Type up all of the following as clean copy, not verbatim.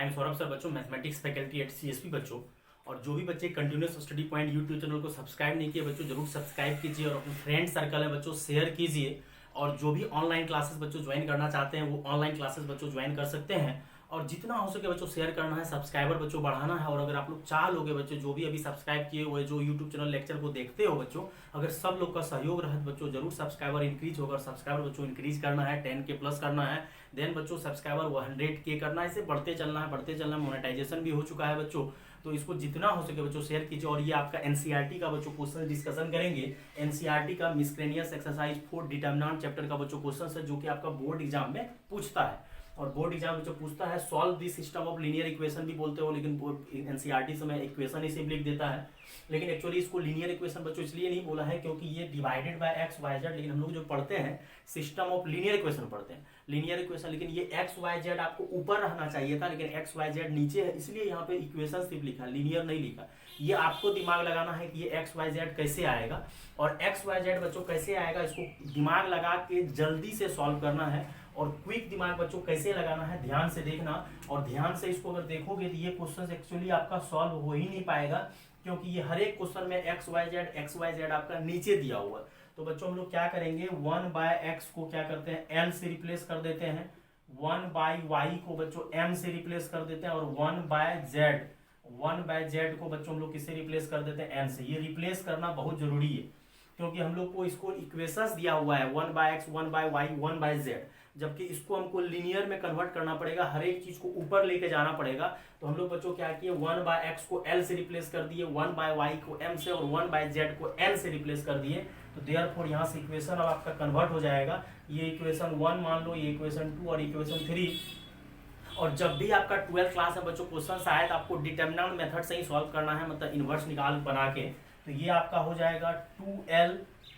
I am Saurabh sir बच्चों, mathematics faculty at CSP बच्चों। और जो भी बच्चे continuous study point YouTube channel को सब्सक्राइब नहीं किए बच्चों, जरूर सब्सक्राइब कीजिए और अपने फ्रेंड सर्कल है बच्चों शेयर कीजिए। और जो भी ऑनलाइन क्लासेस बच्चों ज्वाइन करना चाहते हैं वो ऑनलाइन क्लासेस बच्चों ज्वाइन कर सकते हैं। और जितना हो सके बच्चों शेयर करना है, सब्सक्राइबर बच्चों बढ़ाना है। और अगर आप लोग चाह लोगे बच्चों, जो भी अभी सब्सक्राइब किए हुए जो यूट्यूब चैनल लेक्चर को देखते हो बच्चों, अगर सब लोग का सहयोग रहे बच्चों जरूर सब्सक्राइबर इंक्रीज होगा। सब्सक्राइबर बच्चों इंक्रीज करना है, 10K प्लस करना है। देन बच्चों सब्सक्राइबर 100K करना है। इसे बढ़ते चलना है, बढ़ते चलना है। मोनेटाइजेशन भी हो चुका है बच्चों, तो इसको जितना हो सके बच्चों शेयर कीजिए। और ये आपका एनसीईआरटी का बच्चों क्वेश्चन डिस्कशन करेंगे। एनसीईआरटी का मिसक्रेनियस एक्सरसाइज 4 डिटर्मिनेंट चैप्टर का बच्चों क्वेश्चन है, जो कि आपका बोर्ड एग्जाम में पूछता है। और बोर्ड एग्जाम में जो पूछता है solve the system of linear equation भी बोलते हो, लेकिन एनसीईआरटी से मैं इक्वेशन ही सिर्फ लिख देता है। लेकिन एक्चुअली इसको लीनियर इक्वेशन बच्चों इसलिए नहीं बोला है क्योंकि ये divided by x y z, लेकिन हम लोग जो पढ़ते हैं सिस्टम ऑफ लीनियर इक्वेशन पढ़ते हैं, लीनियर इक्वेशन। लेकिन ये एक्स वाई जेड आपको ऊपर रहना चाहिए था, लेकिन एक्स वाई जेड नीचे है, इसलिए यहाँ पे इक्वेशन सिर्फ लिखा, लीनियर नहीं लिखा। ये आपको दिमाग लगाना है कि ये एक्स वाई जेड कैसे आएगा। और एक्स वाई जेड बच्चों कैसे आएगा, इसको दिमाग लगा के जल्दी से सॉल्व करना है। और क्विक दिमाग बच्चों कैसे लगाना है, ध्यान से देखना। और ध्यान से इसको अगर देखोगे तो ये क्वेश्चन एक्चुअली आपका सॉल्व हो ही नहीं पाएगा, क्योंकि ये हर एक क्वेश्चन में एक्स वाई जेड आपका नीचे दिया हुआ है। तो बच्चों हम लोग क्या करेंगे, 1/x को क्या करते हैं, l से रिप्लेस कर देते हैं। 1/y को बच्चों m से रिप्लेस कर देते हैं। और 1/z को बच्चों हम लोग किससे रिप्लेस कर देते हैं, n से। ये रिप्लेस करना बहुत जरूरी है, क्योंकि हम लोग को इसको इक्वेशंस दिया हुआ है 1/x 1/y 1/z, जबकि इसको हमको लीनियर में कन्वर्ट करना पड़ेगा, हर एक चीज को ऊपर लेके जाना पड़ेगा। तो हम लोग बच्चों क्या किए, 1/x को l से रिप्लेस कर दिए, 1/y को m से और 1/z को n से रिप्लेस कर दिए। तो देयरफॉर यहाँ से इक्वेशन अब आपका कन्वर्ट हो जाएगा। ये इक्वेशन 1 मान लो, ये इक्वेशन 2 और इक्वेशन 3। और जब भी आपका 12th क्लास में बच्चों क्वेश्चन आए तो आपको डिटर्मिनेंट मेथड से ही सॉल्व करना है, मतलब इनवर्स निकाल बना के। तो ये आपका हो जाएगा 2l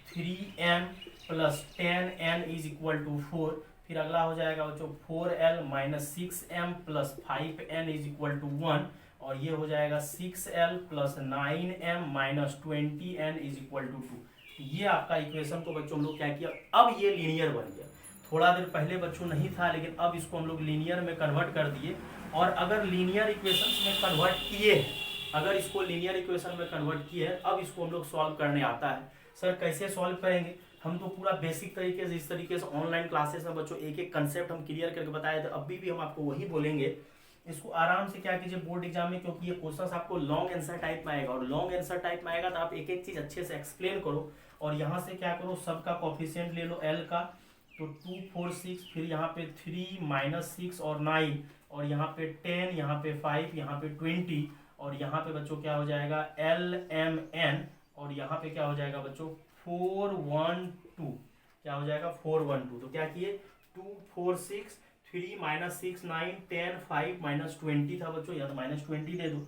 3m plus 10n is equal to 4। फिर अगला हो जाएगा बच्चों 4l minus 6m plus 5n is equal to 1। और ये हो जाएगा 6l plus 9m minus 20n is equal to 2। ये आपका इक्वेशन को बच्चों हम लोग क्या किया, अब ये लीनियर बन गया। थोड़ा देर पहले बच्चों नहीं था, लेकिन अब इसको हम लोग लीनियर में कन्वर्ट कर दिए। और अगर लीनियर इक्वेशन में कन्वर्ट किए, अगर इसको लीनियर इक्वेशन में कन्वर्ट किए, अब इसको हम लोग सॉल्व करने आता है। सर कैसे सॉल्व करेंगे, हम तो पूरा बेसिक तरीके से इस तरीके से ऑनलाइन क्लासेस में बच्चों एक एक कंसेप्ट हम क्लियर करके बताए थे, अभी भी हम आपको वही बोलेंगे। इसको आराम से क्या कीजिए बोर्ड एग्जाम में, क्योंकि ये क्वेश्चन आपको लॉन्ग आंसर टाइप में आएगा, और लॉन्ग आंसर टाइप में आएगा तो आप एक एक चीज अच्छे से एक्सप्लेन करो। और यहाँ से क्या करो, सबका कोफिशिएंट ले लो l का, तो 2 4 6, फिर यहाँ पे 3 माइनस 6 और 9, और यहाँ पे 10, यहाँ पे 5, यहाँ पे 20, और यहाँ पे बच्चों क्या हो जाएगा LMN, और यहाँ पे क्या हो जाएगा बच्चों 412, क्या हो जाएगा 412। तो क्या किए 2 4 6 3 माइनस 6 9 10 5 माइनस 20 था बच्चों, या तो माइनस 20 दे दो।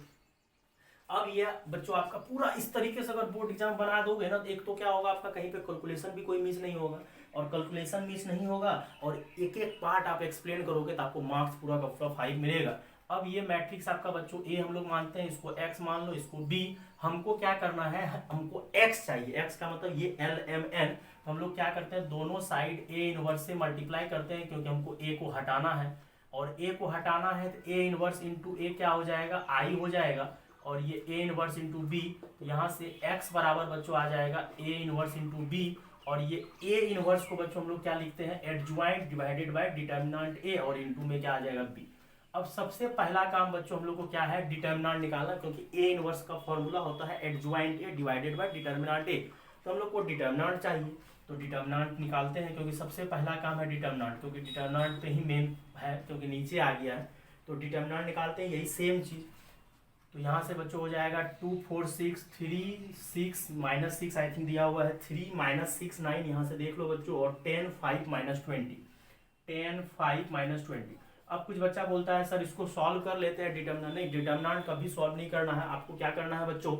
अब ये बच्चों आपका पूरा इस तरीके से अगर बोर्ड एग्जाम बना दोगे ना, तो एक तो क्या होगा आपका कहीं पे कैलकुलेशन भी कोई मिस नहीं होगा, और कैलकुलेशन मिस नहीं होगा, और एक एक पार्ट आप एक्सप्लेन करोगे तो आपको मार्क्स पूरा का पूरा 5 मिलेगा। अब ये मैट्रिक्स आपका बच्चों ए हम लोग मानते हैं, इसको x मान लो, इसको b। हमको क्या करना है, हमको x चाहिए, x का मतलब ये LMN। तो हम लोग क्या करते हैं, दोनों साइड a इनवर्स से मल्टीप्लाई करते हैं, क्योंकि हमको a को हटाना है। और a को हटाना है तो a इनवर्स इंटू a क्या हो जाएगा, i हो जाएगा। और ये a इनवर्स इंटू बी, तो यहाँ से x बराबर बच्चों आ जाएगा a इनवर्स इंटू बी। और ये a इनवर्स को बच्चों हम लोग क्या लिखते हैं, adjoint divided by determinant a, और इंटू में क्या आ जाएगा b। अब सबसे पहला काम बच्चों हम लोग को क्या है, डिटर्मिनेंट निकालना, क्योंकि a इनवर्स का फॉर्मूला होता है adjoint a divided by determinant a। तो हम लोग को डिटर्मिनेंट चाहिए, तो डिटर्मिनेंट निकालते हैं, क्योंकि सबसे पहला काम है डिटर्मिनेंट, क्योंकि डिटर्मिनेंट पे ही मेन है, क्योंकि नीचे आ गया है। तो डिटर्मिनेंट निकालते हैं, यही सेम चीज। तो यहाँ से बच्चों हो जाएगा 2 4 6 3 6 माइनस 6 आई थिंक दिया हुआ है, 3 माइनस 6 9, यहाँ से देख लो बच्चों, और 10 5 माइनस 20, 10 5 माइनस 20। अब कुछ बच्चा बोलता है सर इसको सॉल्व कर लेते हैं डिटर्मिनेंट। नहीं, डिटर्मिनेंट कभी सॉल्व नहीं करना है, आपको क्या करना है बच्चों,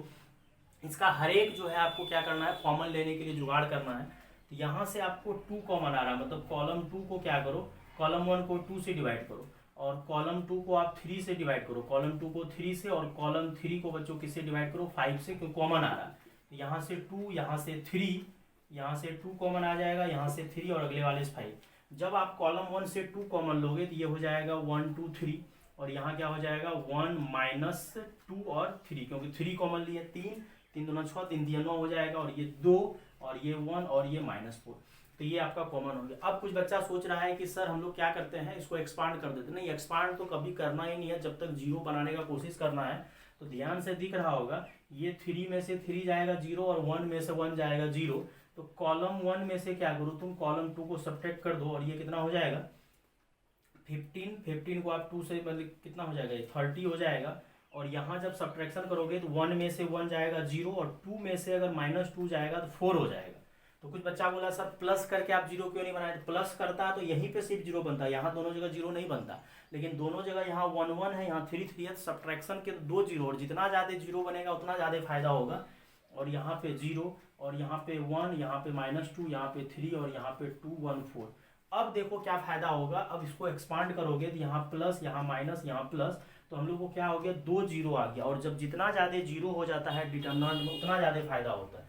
इसका हर एक जो है आपको क्या करना है, कॉमन लेने के लिए जुगाड़ करना है। तो यहाँ से आपको 2 कॉमन आ रहा है, मतलब कॉलम 2 को क्या करो, कॉलम 1 को 2 से डिवाइड करो, और कॉलम 2 को आप 3 से डिवाइड करो, कॉलम 2 को 3 से, और कॉलम 3 को बच्चों किससे डिवाइड करो, 5 से, क्योंकि कॉमन आ रहा है। तो यहाँ से 2, यहाँ से 3, यहाँ से 2 कॉमन आ जाएगा, यहाँ से 3, और अगले वाले से 5। जब आप कॉलम 1 से 2 कॉमन लोगे तो ये हो जाएगा 1 2 3, और यहाँ क्या हो जाएगा 1 माइनस 2 और 3, क्योंकि 3 कॉमन लिए 3, 3 दूना 6, 3 दिया 9 हो जाएगा, और ये 2 और ये 1 और ये -4, तो ये आपका कॉमन हो गया। अब कुछ बच्चा सोच रहा है कि सर हम लोग क्या करते हैं, इसको एक्सपांड कर देते हैं। नहीं, एक्सपांड तो कभी करना ही नहीं है, जब तक जीरो बनाने का कोशिश करना है। तो ध्यान से दिख रहा होगा, ये 3 में से 3 जाएगा 0 और 1 में से 1 जाएगा 0। तो कॉलम 1 में से क्या करो तुम, कॉलम 2 को सब्ट्रैक्ट कर दो, और ये कितना हो जाएगा 15 को आप 2 से मतलब कितना हो जाएगा, 30 हो जाएगा। और यहाँ जब सब्ट्रैक्शन करोगे तो 1 में से 1 जाएगा 0, और 2 में से अगर -2 जाएगा तो 4 हो जाएगा। तो कुछ बच्चा बोला सर प्लस करके आप 0 क्यों नहीं बनाए, प्लस करता है तो यहीं पे सिर्फ 0 बनता है, यहाँ दोनों जगह 0 नहीं बनता। लेकिन दोनों जगह यहाँ 1 1 है, यहाँ 3 3 है, सब्ट्रैक्शन के 2 0, और जितना ज़्यादा 0 बनेगा उतना ज़्यादा फायदा होगा। और यहाँ पे 0 और यहाँ पे 1, यहाँ पे -2, यहाँ पे 3 और यहाँ पे 2 1 4। अब देखो क्या फायदा होगा, अब इसको एक्सपांड करोगे तो यहाँ प्लस, यहाँ माइनस, यहाँ प्लस, तो हम लोग को क्या हो गया 2 0 आ गया। और जब जितना ज़्यादा 0 हो जाता है डिटर्मिनेंट में उतना ज़्यादा फायदा होता है।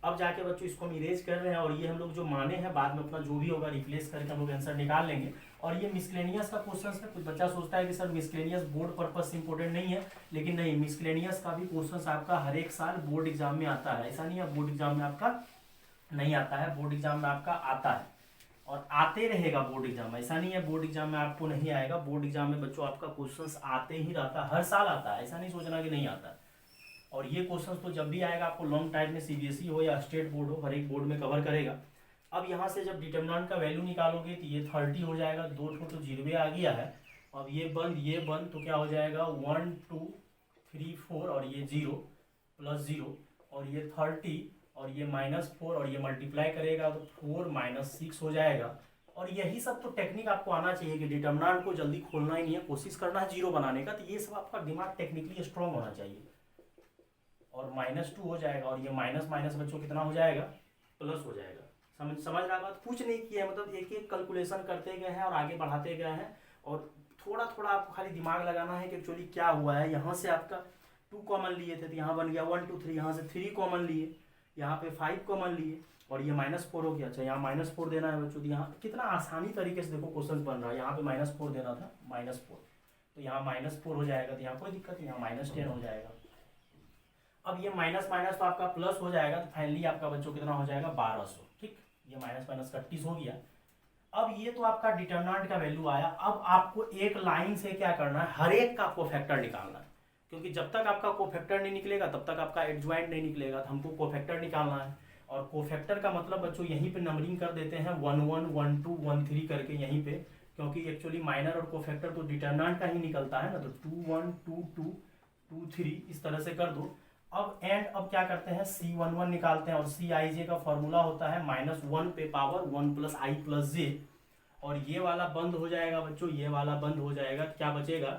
अब जाके बच्चों इसको हम इरेज कर रहे हैं, और ये हम लोग जो माने हैं बाद में अपना जो भी होगा रिप्लेस करके हम लोग आंसर निकाल लेंगे। और ये मिसलेनियस का क्वेश्चन है। कुछ बच्चा सोचता है कि सर मिसलेनियस बोर्ड पर्पज से इंपॉर्टेंट नहीं है, लेकिन नहीं, मिसलेनियस का भी क्वेश्चन आपका हर एक साल बोर्ड एग्जाम में आता है। ऐसा नहीं है बोर्ड एग्जाम में आपका नहीं आता है, बोर्ड एग्जाम में आपका आता है और आते रहेगा बोर्ड एग्जाम। ऐसा नहीं है बोर्ड एग्जाम में आपको नहीं आएगा, बोर्ड एग्जाम में बच्चों आपका क्वेश्चंस आते ही रहता है, हर साल आता है, ऐसा नहीं सोचना कि नहीं आता। और ये क्वेश्चन तो जब भी आएगा आपको लॉन्ग टाइम में सीबीएसई हो या स्टेट बोर्ड हो, हर एक बोर्ड में कवर करेगा। अब यहाँ से जब डिटर्मिनेंट का वैल्यू निकालोगे तो ये 30 हो जाएगा, 2 तो 0 आ गया है। अब ये बंद तो क्या हो जाएगा 1 2 3 4 और ये 0 प्लस 0 और ये 30 और ये -4 और ये मल्टीप्लाई करेगा तो 4 -6 हो जाएगा। और यही सब तो टेक्निक आपको आना चाहिए कि डिटर्मिनेंट को जल्दी खोलना ही नहीं है, कोशिश करना है 0 बनाने का। तो ये सब आपका दिमाग टेक्निकली स्ट्रॉन्ग होना चाहिए। और -2 हो जाएगा और ये माइनस माइनस बच्चों कितना हो जाएगा प्लस हो जाएगा। समझ रहा बात, कुछ नहीं किया है, मतलब एक एक कैलकुलेशन करते गए हैं और आगे बढ़ाते गए हैं। और थोड़ा थोड़ा आपको खाली दिमाग लगाना है कि एक्चुअली क्या हुआ है। यहाँ से आपका 2 कॉमन लिए थे तो यहाँ बन गया 1 2 3, यहाँ से 3 कॉमन लिए, यहाँ पे 5 कॉमन लिए और ये -4 हो गया। अच्छा यहाँ -4 देना है बच्चों, यहाँ कितना आसानी तरीके से देखो क्वेश्चन बन रहा है। यहाँ पे -4 देना था, -4 तो यहाँ -4 हो जाएगा, तो यहाँ कोई दिक्कत नहीं, यहाँ -10 हो जाएगा। अब ये माइनस माइनस तो आपका प्लस हो जाएगा, तो फाइनली आपका बच्चों कितना हो जाएगा 1200। ठीक, ये माइनस माइनस 31 हो गया। अब ये तो आपका डिटर्मिनेंट का वैल्यू आया। अब आपको एक लाइन से क्या करना है, हर एक का कोफैक्टर निकालना है, क्योंकि जब तक आपका कोफैक्टर नहीं निकलेगा तब तक आपका एडजॉइंट नहीं निकलेगा। तो हमको कोफैक्टर निकालना है, और कोफैक्टर का मतलब बच्चों यहीं पे नंबरिंग कर देते हैं 1 1 1 2 1 3 करके यहीं पे, क्योंकि एक्चुअली माइनर और कोफैक्टर तो डिटर्मिनेंट का ही निकलता है ना। तो 2 1 2 2 2 3 इस तरह से कर दो। अब क्या करते हैं C11 निकालते हैं, और Cij का फॉर्मूला होता है -1 पे पावर 1 + i + j। और ये वाला बंद हो जाएगा बच्चों, ये वाला बंद हो जाएगा, क्या बचेगा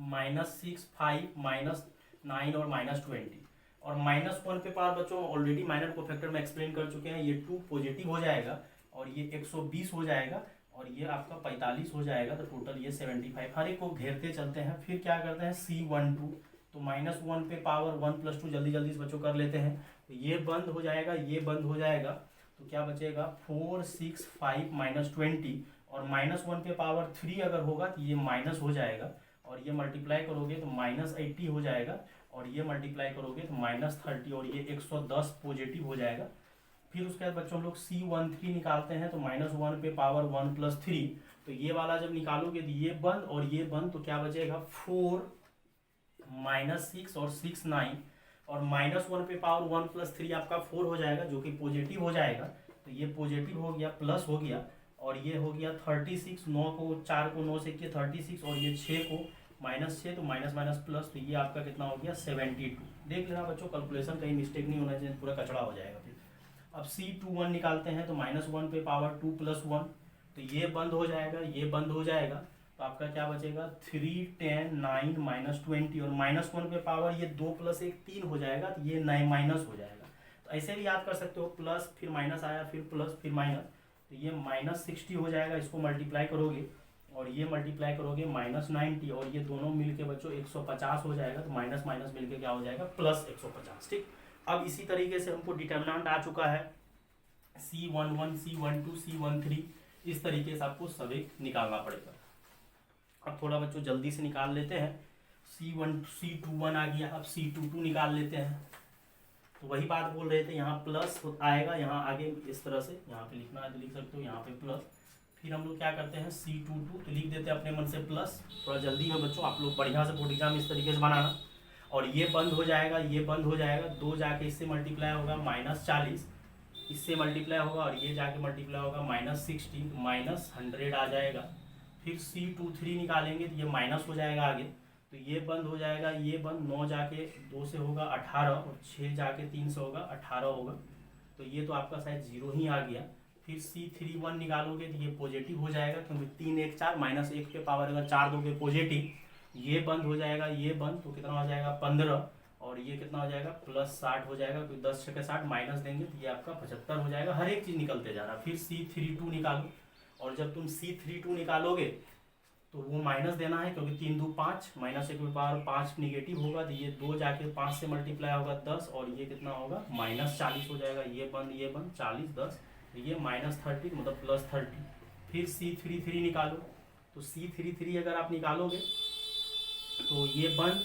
-6 5 -9 और -20। और -1 पे पावर बच्चों ऑलरेडी माइनर को फैक्टर में एक्सप्लेन कर चुके हैं, ये 2 पॉजिटिव हो जाएगा और ये 120 हो जाएगा और ये आपका 45 हो जाएगा। तो टोटल ये 75। हर एक को घेरते चलते हैं। फिर क्या करते हैं C12, तो -1 पे पावर 1 + 2 जल्दी जल्दी से बच्चों कर लेते हैं। तो ये बंद हो जाएगा, ये बंद हो जाएगा, तो क्या बचेगा 4 6 5 -20। और -1 पे पावर 3 अगर होगा तो ये माइनस हो जाएगा, और ये मल्टीप्लाई करोगे तो -80 हो जाएगा, और ये मल्टीप्लाई करोगे तो -30 और ये 110 पॉजिटिव हो जाएगा। फिर उसके बाद बच्चों हम लोग C13 निकालते हैं, तो -1 पे पावर 1 + 3, तो ये वाला जब निकालोगे तो ये बंद और ये बंद, तो क्या बचेगा 4 -6 और 6 9, और -1 पे पावर 1 + 3 आपका 4 हो जाएगा, जो कि पॉजिटिव हो जाएगा। तो ये पॉजिटिव हो गया, प्लस हो गया, और ये हो गया 36, 9 को 4 को 9 से किया 36, और ये 6 को -6, तो माइनस माइनस प्लस, तो ये आपका कितना हो गया 72। देख लेना बच्चों, कैलकुलेशन कहीं मिस्टेक नहीं होना चाहिए, पूरा कचड़ा हो जाएगा। फिर अब C21 निकालते हैं, तो -1 पे पावर 2 + 1, तो ये बंद हो जाएगा, ये बंद हो जाएगा, तो आपका क्या बचेगा 3 10 9 -20, और -1 पे पावर ये 2 + 1 3 हो जाएगा, तो ये 9 माइनस हो जाएगा। तो ऐसे भी याद कर सकते हो, प्लस फिर माइनस आया, फिर प्लस फिर माइनस, तो ये -60 हो जाएगा। इसको मल्टीप्लाई करोगे और ये मल्टीप्लाई करोगे -90, और ये दोनों मिलके बच्चों 150 हो जाएगा। तो माइनस माइनस मिलके क्या हो जाएगा +150। ठीक, अब इसी तरीके से हमको डिटर्मिनेंट आ चुका है C11 C12 C13, इस तरीके से आपको सब एक निकालना पड़ेगा। अब थोड़ा बच्चों जल्दी से निकाल लेते हैं। C21 आ गया, अब C22 निकाल लेते हैं। तो वही बात बोल रहे थे, यहाँ प्लस आएगा, यहाँ आगे इस तरह से यहाँ पे लिखना है तो लिख सकते हो, यहाँ पे प्लस। फिर हम लोग क्या करते हैं C22 तो लिख देते हैं अपने मन से प्लस। थोड़ा जल्दी में बच्चों आप लोग बढ़िया से बोर्ड एग्जाम इस तरीके से बनाना। और ये बंद हो जाएगा, ये बंद हो जाएगा, 2 जाके इससे मल्टीप्लाई होगा -40, इससे मल्टीप्लाई होगा और ये जाके मल्टीप्लाई होगा -60, -100 आ जाएगा। फिर C23 निकालेंगे तो ये माइनस हो जाएगा आगे, तो ये बंद हो जाएगा, ये बंद, 9 जाके 2 से होगा 18 और 6 जाके 3 से होगा 18 होगा, तो ये तो आपका शायद 0 ही आ गया। फिर C31 निकालोगे तो ये पॉजिटिव हो जाएगा, क्योंकि 3 1 4 -1 के पावर अगर 4 दोगे पॉजिटिव, ये बंद हो जाएगा, ये बंद, तो कितना हो जाएगा 15 और ये कितना हो जाएगा +60 हो जाएगा, क्योंकि 10 × 60 माइनस देंगे तो ये आपका 75 हो जाएगा। हर एक चीज़ निकलते जा रहा है। फिर C32 निकालो, और जब तुम C32 निकालोगे तो वो माइनस देना है, क्योंकि 3 2 5 -1 के पावर 5 निगेटिव होगा, तो ये 2 जाके 5 से मल्टीप्लाई होगा 10 और ये कितना होगा -40 हो जाएगा। ये बंद 40 10, तो ये -30 मतलब +30। फिर C33 निकालो, तो C33 अगर आप निकालोगे तो ये बंद,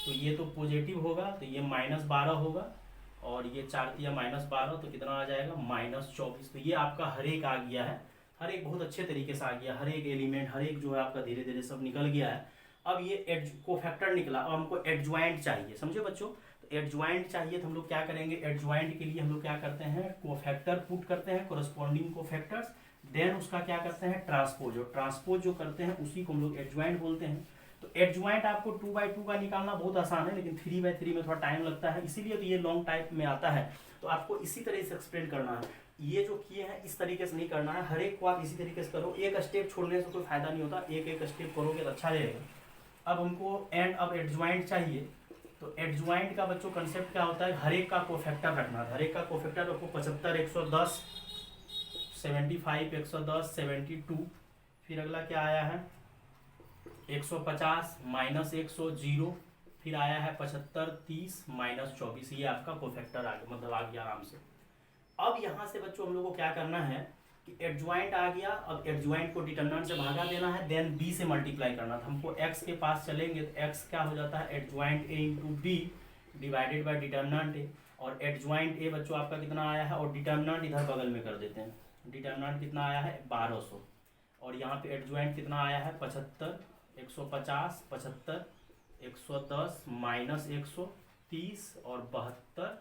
तो ये तो पॉजिटिव होगा, तो ये -12 होगा और ये 4 तिया -12, तो कितना आ जाएगा -24। तो ये आपका हर एक आ गया है, हर एक बहुत अच्छे तरीके से आ गया, हर एक एलिमेंट, हर एक जो है आपका धीरे धीरे सब निकल गया है। अब ये कोफैक्टर निकला, अब हमको एडजॉइंट चाहिए, समझे बच्चों। तो एडजॉइंट चाहिए तो हम लोग क्या करेंगे, एडजॉइंट के लिए हम लोग क्या करते हैं, कोफैक्टर पुट करते हैं, कोरस्पॉन्डिंग कोफैक्टर्स, देन उसका क्या करते हैं ट्रांसपोज, और ट्रांसपोज जो करते हैं उसी को हम लोग एडजॉइंट बोलते हैं। तो एडजॉइंट आपको 2/2 का निकालना बहुत आसान है, लेकिन 3/3 में थोड़ा टाइम लगता है, इसीलिए तो ये लॉन्ग टाइप में आता है। तो आपको इसी तरह से एक्सप्लेन करना है, ये जो किए हैं इस तरीके से नहीं करना है, हर एक को आप इसी तरीके से करो, एक स्टेप छोड़ने से कोई फायदा नहीं होता, एक एक स्टेप करोगे तो अच्छा रहेगा। अब हमको अब एडजॉइंट चाहिए, तो एडजॉइंट का बच्चों कंसेप्ट क्या होता है, हर एक का कोफैक्टर रखना, हर एक का कोफैक्टर रखो 75 110 75 110 72। फिर अगला क्या आया है 150 -100 0, फिर आया है 75 30 -24, ये आपका कोफैक्टर आ गया, मतलब आ गया आराम से। अब यहाँ से बच्चों हम लोग को क्या करना है कि एडजॉइंट आ गया, अब एडजॉइंट को डिटरमिनेंट से भागा देना है, देन b से मल्टीप्लाई करना था हमको। x के पास चलेंगे तो x क्या हो जाता है adjoint a × b divided by determinant a, और एडजॉइंट a बच्चों आपका कितना आया है, और डिटरमिनेंट इधर बगल में कर देते हैं, डिटरमिनेंट कितना आया है 1200, और यहाँ पे एडजॉइंट कितना आया है 75 150 75 110 -130 और 72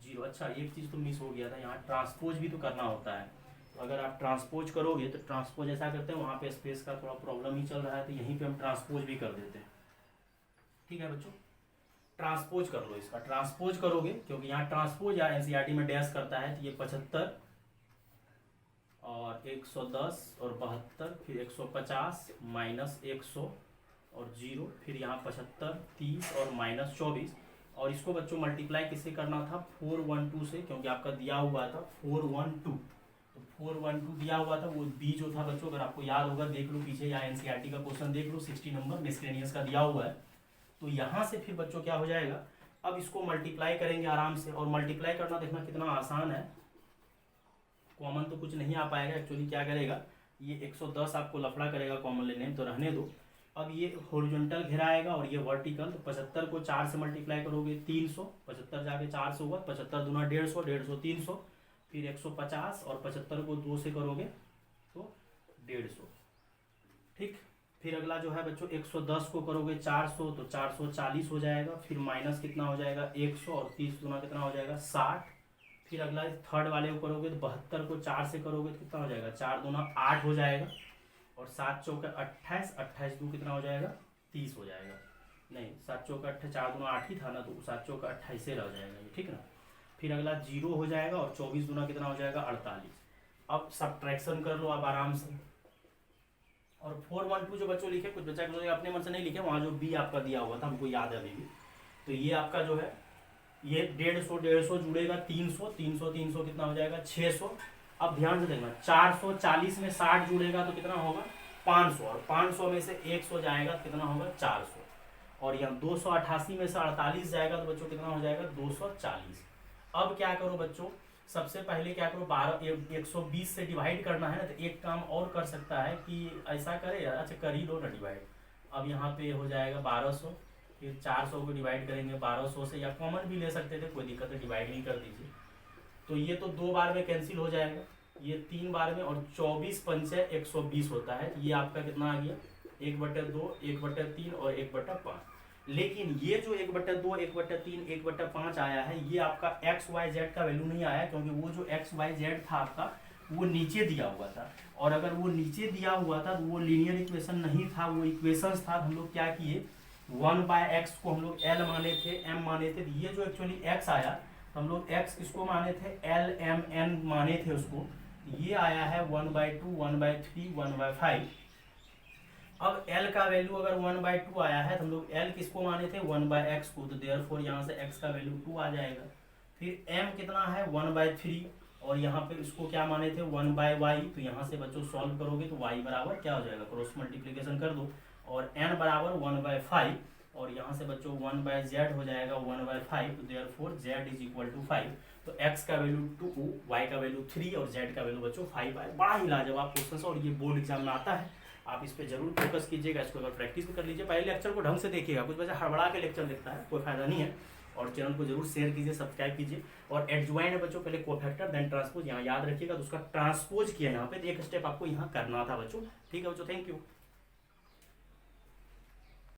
0। अच्छा एक चीज़ तो मिस हो गया था, यहाँ ट्रांसपोज भी तो करना होता है, तो अगर आप ट्रांसपोज करोगे तो ट्रांसपोज ऐसा करते हैं, वहाँ पे स्पेस का थोड़ा प्रॉब्लम ही चल रहा है, तो यहीं पे हम ट्रांसपोज भी कर देते हैं। ठीक है बच्चों, ट्रांसपोज कर लो, इसका ट्रांसपोज करोगे, क्योंकि यहाँ ट्रांसपोज या एनसीईआरटी में डैश करता है, तो ये 75 और 110 और 72, फिर 150 -100 और 0, फिर यहाँ 75 30 और -24, और इसको बच्चों मल्टीप्लाई किससे करना था 412 से, क्योंकि आपका दिया हुआ था 412, तो 412 दिया हुआ था, वो b जो था बच्चों अगर आपको याद होगा देख लो पीछे, या एनसीईआरटी का क्वेश्चन देख लो 60 नंबर मिसलेनियस का दिया हुआ है। तो यहाँ से फिर बच्चों क्या हो जाएगा, अब इसको मल्टीप्लाई करेंगे आराम से, और मल्टीप्लाई करना देखना कितना आसान है, कॉमन तो कुछ नहीं आ पाएगा एक्चुअली, क्या करेगा ये 110 आपको लफड़ा करेगा कॉमन लेने में, तो रहने दो। अब ये हॉरिजॉन्टल घेराएगा और ये वर्टिकल, तो 75 को 4 से मल्टीप्लाई करोगे 300, 75 जाके 4 से होगा, 75 दूना 150 150 300, फिर 150 और 75 को 2 से करोगे तो 150। ठीक, फिर अगला जो है बच्चों 110 को करोगे 400 तो 440 हो जाएगा, फिर माइनस कितना हो जाएगा 100 और 30 दूना कितना हो जाएगा 60। फिर अगला थर्ड वाले को करोगे तो 72 को 4 से करोगे तो कितना हो जाएगा 4 दूना 8 हो जाएगा, और 7 चौका 28 28 दो कितना हो जाएगा 30 हो जाएगा, नहीं 7 चौका 28 4 दूना 8 ही था ना, तो 7 चौका 28 से रह जाएगा ये, ठीक ना। फिर अगला 0 हो जाएगा, और 24 दूना कितना हो जाएगा 48। अब सब्ट्रैक्शन कर लो आप आराम से, और 412 जो बच्चों लिखे, कुछ बच्चा अपने मन से नहीं लिखे, वहाँ जो b आपका दिया हुआ था हमको याद है अभी भी, तो ये आपका जो है ये 150 जुड़ेगा 300 300 300 कितना हो जाएगा 600। अब ध्यान से देखना 440 में 60 जुड़ेगा तो कितना होगा 500, और 500 में से 100 जाएगा तो कितना होगा 400, और यहाँ 288 में से 48 जाएगा तो बच्चों कितना हो जाएगा 240। अब क्या करो बच्चों सबसे पहले क्या करो, 120 से डिवाइड करना है ना, तो एक काम और कर सकता है कि ऐसा करे, अच्छा कर ही लो ना डिवाइड। अब यहाँ पे हो जाएगा 1200, फिर 400 को डिवाइड करेंगे 1200 से, या कॉमन भी ले सकते थे, कोई दिक्कत है, डिवाइड नहीं कर दीजिए। तो ये तो 2 बार में कैंसिल हो जाएगा, ये 3 बार में, और 24 पंचे 120 होता है। ये आपका कितना आ गया, 1/2, 1/3 और 1/5। लेकिन ये जो 1/2, 1/3, 1/5 आया है, ये आपका एक्स वाई जेड का वैल्यू नहीं आया, क्योंकि वो जो एक्स वाई जेड था आपका, वो नीचे दिया हुआ था। और अगर वो नीचे दिया हुआ था तो वो लीनियर इक्वेशन नहीं था, वो इक्वेशंस था। हम लोग क्या किए, 1/x को हम लोग एल माने थे, एम माने थे। ये जो एक्चुअली एक्स आया, तो हम लोग एक्स किसको माने थे, एल एम एन माने थे उसको। ये आया है 1/2, 1/3, 1/5। अब l का वैल्यू अगर 1/2 आया है, तो हम लोग l किसको माने थे, 1/x को, तो देयरफॉर यहाँ से x का वैल्यू 2 आ जाएगा। फिर m कितना है, 1/3, और यहाँ पे इसको क्या माने थे, 1/y। तो यहाँ से बच्चों सॉल्व करोगे तो y बराबर क्या हो जाएगा, क्रॉस मल्टीप्लीकेशन कर दो, और n बराबर 1/5, और यहाँ से बच्चों 1/z हो जाएगा 1/5, तो therefore z is equal to 5। तो x का वैल्यू 2, y का वैल्यू 3 और z का वैल्यू बच्चों 5 आए। बड़ा ही लाजवाब क्वेश्चन, और ये बोर्ड एग्जाम में आता है, आप इस पे जरूर फोकस कीजिएगा, इसको अगर प्रैक्टिस भी कर लीजिए। पहले लेक्चर को ढंग से देखिएगा, कुछ बच्चा हड़बड़ा के लेक्चर देखता है, कोई फायदा नहीं है। और चैनल को जरूर शेयर कीजिए, सब्सक्राइब कीजिए। और एडजॉइन है बच्चों, पहले कोफैक्टर देन ट्रांसपोज, यहाँ याद रखिएगा। तो उसका ट्रांसपोज किया यहाँ पे, तो एक स्टेप आपको यहाँ करना था बच्चों। ठीक है बच्चों, थैंक यू।